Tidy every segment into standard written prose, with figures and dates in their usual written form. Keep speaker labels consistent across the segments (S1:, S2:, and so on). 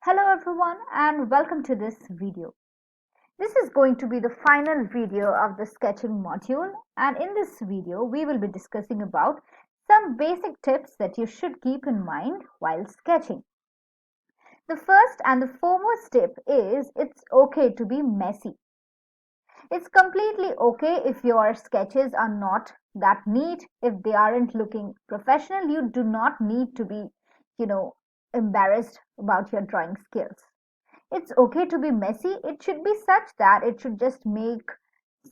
S1: Hello everyone and welcome to this video. This is going to be the final video of the sketching module, and in this video we will be discussing about some basic tips that you should keep in mind while sketching. The first and the foremost tip is it's okay to be messy. It's completely okay if your sketches are not that neat, if they aren't looking professional. You do not need to be, you know, embarrassed about your drawing skills. It's okay to be messy. It should be such that it should just make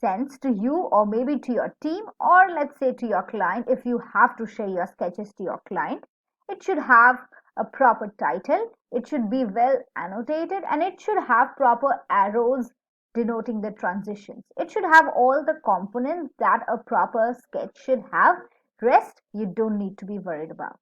S1: sense to you or maybe to your team, or let's say to your client. If you have to share your sketches to your client, it should have a proper title, it should be well annotated, and it should have proper arrows denoting the transitions. It should have all the components that a proper sketch should have. Rest you don't need to be worried about.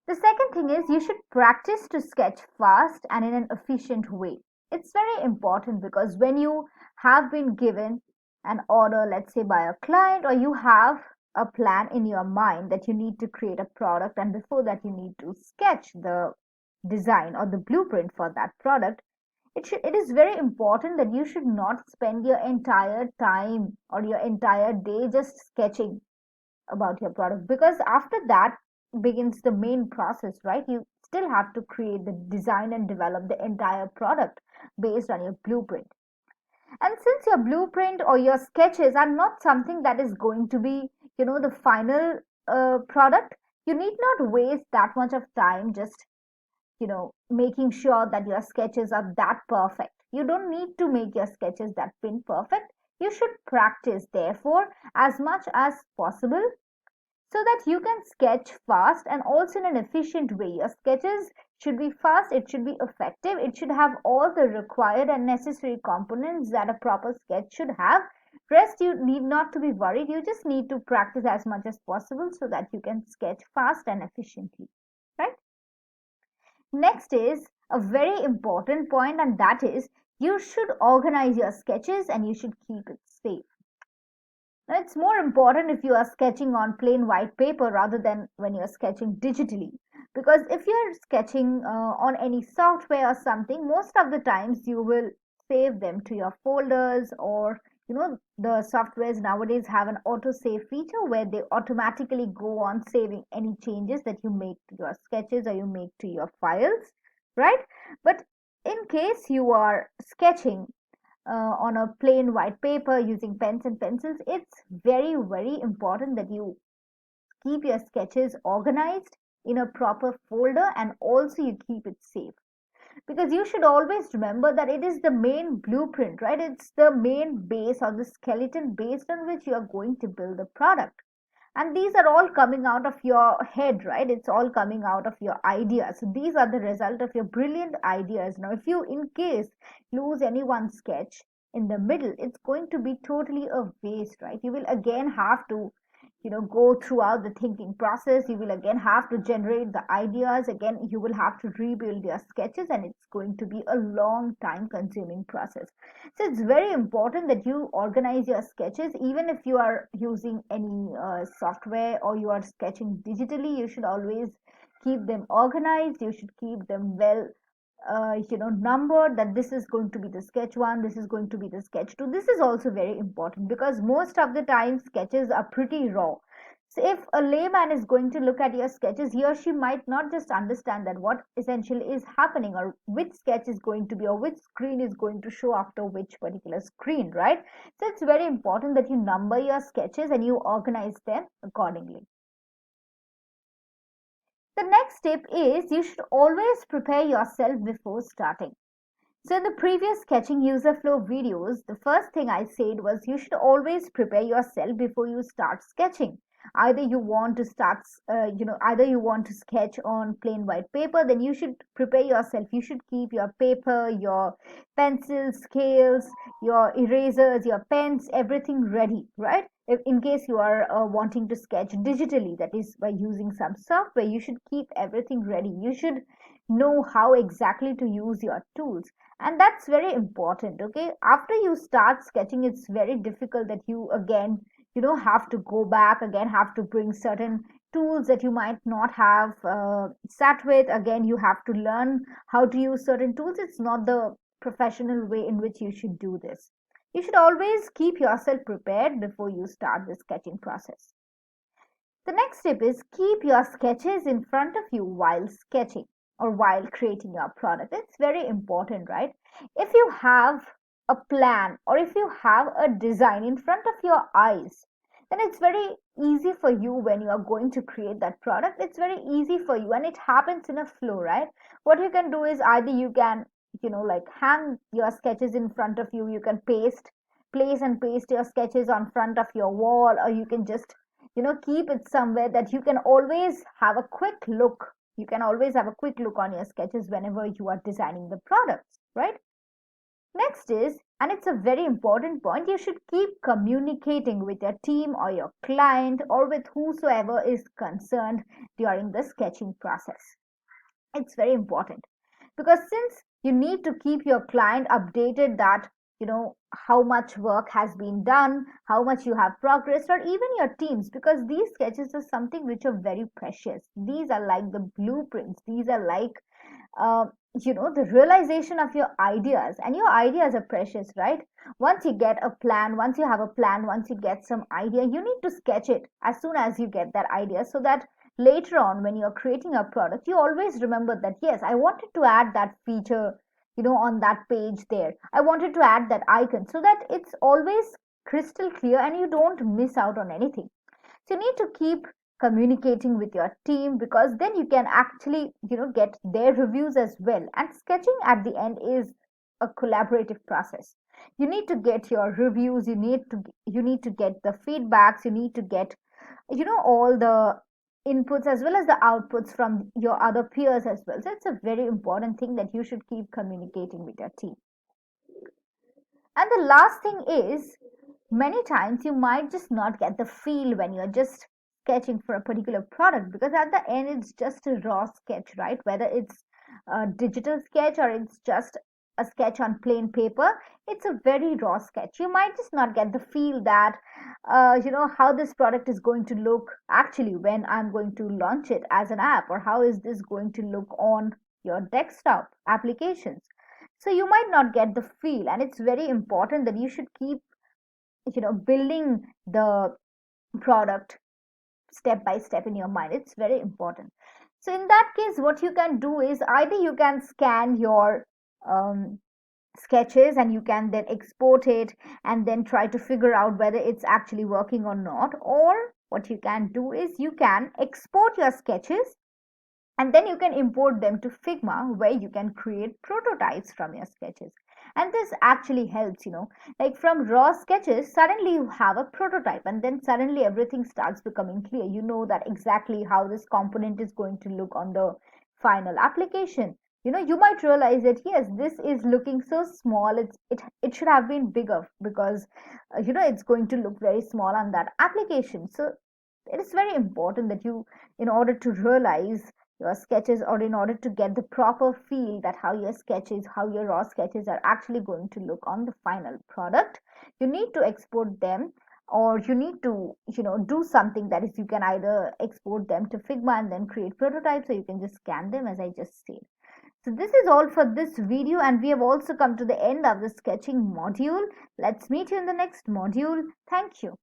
S1: The second thing is you should practice to sketch fast and in an efficient way. It's very important because when you have been given an order, let's say by a client, or you have a plan in your mind that you need to create a product, and before that you need to sketch the design or the blueprint for that product, it is very important that you should not spend your entire time or your entire day just sketching about your product, because after that begins the main process, right? You still have to create the design and develop the entire product based on your blueprint. And since your blueprint or your sketches are not something that is going to be, the final product, you need not waste that much of time just, making sure that your sketches are that perfect. You don't need to make your sketches that pin perfect. You should practice, therefore, as much as possible so that you can sketch fast and also in an efficient way. Your sketches should be fast, it should be effective, it should have all the required and necessary components that a proper sketch should have. Rest you need not to be worried, you just need to practice as much as possible so that you can sketch fast and efficiently, right? Next is a very important point, and that is you should organize your sketches and you should keep it safe. Now, it's more important if you are sketching on plain white paper rather than when you're sketching digitally. Because if you're sketching on any software or something, most of the times you will save them to your folders, or the softwares nowadays have an auto save feature where they automatically go on saving any changes that you make to your sketches or you make to your files, right? But in case you are sketching on a plain white paper using pens and pencils, it's very, very important that you keep your sketches organized in a proper folder and also you keep it safe. Because you should always remember that it is the main blueprint, right? It's the main base or the skeleton based on which you are going to build the product. And these are all coming out of your head, right? It's all coming out of your ideas. So these are the result of your brilliant ideas. Now if you in case lose any one sketch in the middle, it's going to be totally a waste, right? You will again have to go throughout the thinking process. You will again have to generate the ideas, again you will have to rebuild your sketches, and it's going to be a long time consuming process. So it's very important that you organize your sketches. Even if you are using any software or you are sketching digitally, you should always keep them organized. You should keep them well numbered, that this is going to be the sketch 1, this is going to be the sketch 2. This is also very important because most of the time sketches are pretty raw. So if a layman is going to look at your sketches, he or she might not just understand that what essentially is happening, or which sketch is going to be, or which screen is going to show after which particular screen, right? So it's very important that you number your sketches and you organize them accordingly. The next tip is you should always prepare yourself before starting. So in the previous sketching user flow videos, the first thing I said was you should always prepare yourself before you start sketching. Either you want to start, either you want to sketch on plain white paper, then you should prepare yourself. You should keep your paper, your pencils, scales, your erasers, your pens, everything ready, right? If in case you are wanting to sketch digitally, that is by using some software, you should keep everything ready. You should know how exactly to use your tools, and that's very important. Okay, after you start sketching, it's very difficult that you again have to go back, again have to bring certain tools that you might not have sat with. Again, you have to learn how to use certain tools. It's not the professional way in which you should do this. You should always keep yourself prepared before you start the sketching process. The next tip is keep your sketches in front of you while sketching or while creating your product. It's very important, right? If you have a plan or if you have a design in front of your eyes, then it's very easy for you when you are going to create that product. It's very easy for you and it happens in a flow, right? What you can do is either you can, like hang your sketches in front of you, you can place and paste your sketches on front of your wall, or you can just keep it somewhere that you can always have a quick look. You can always have a quick look on your sketches whenever you are designing the products, right? Next is, and it's a very important point, you should keep communicating with your team or your client or with whosoever is concerned during the sketching process. It's very important because since you need to keep your client updated that how much work has been done, how much you have progressed, or even your teams, because these sketches are something which are very precious. These are like the blueprints. These are like the realization of your ideas, and your ideas are precious, right? Once you get a plan, once you have a plan, once you get some idea, you need to sketch it as soon as you get that idea, so that later on when you're creating a product, you always remember that yes, I wanted to add that feature on that page there. I wanted to add that icon, so that it's always crystal clear and you don't miss out on anything. So you need to keep communicating with your team, because then you can actually get their reviews as well. And sketching at the end is a collaborative process. You need to get your reviews, you need to get the feedbacks, you need to get all the inputs as well as the outputs from your other peers as well. So it's a very important thing that you should keep communicating with your team. And the last thing is, many times you might just not get the feel when you're just sketching for a particular product, because at the end it's just a raw sketch, right? Whether it's a digital sketch or it's just a sketch on plain paper, it's a very raw sketch. You might just not get the feel that how this product is going to look actually when I'm going to launch it as an app, or how is this going to look on your desktop applications. So you might not get the feel, and it's very important that you should keep building the product step by step in your mind. It's very important. So in that case, what you can do is either you can scan your sketches and you can then export it and then try to figure out whether it's actually working or not, or what you can do is you can export your sketches and then you can import them to Figma, where you can create prototypes from your sketches. And this actually helps, like from raw sketches, suddenly you have a prototype, and then suddenly everything starts becoming clear. You know that exactly how this component is going to look on the final application. You might realize that yes, this is looking so small, it should have been bigger, because it's going to look very small on that application. So it is very important that you, in order to realize your sketches, or in order to get the proper feel that how your sketches, how your raw sketches are actually going to look on the final product, you need to export them, or you need to do something, that is, you can either export them to Figma and then create prototypes, or you can just scan them, as I just said. So this is all for this video, and we have also come to the end of the sketching module. Let's meet you in the next module. Thank you.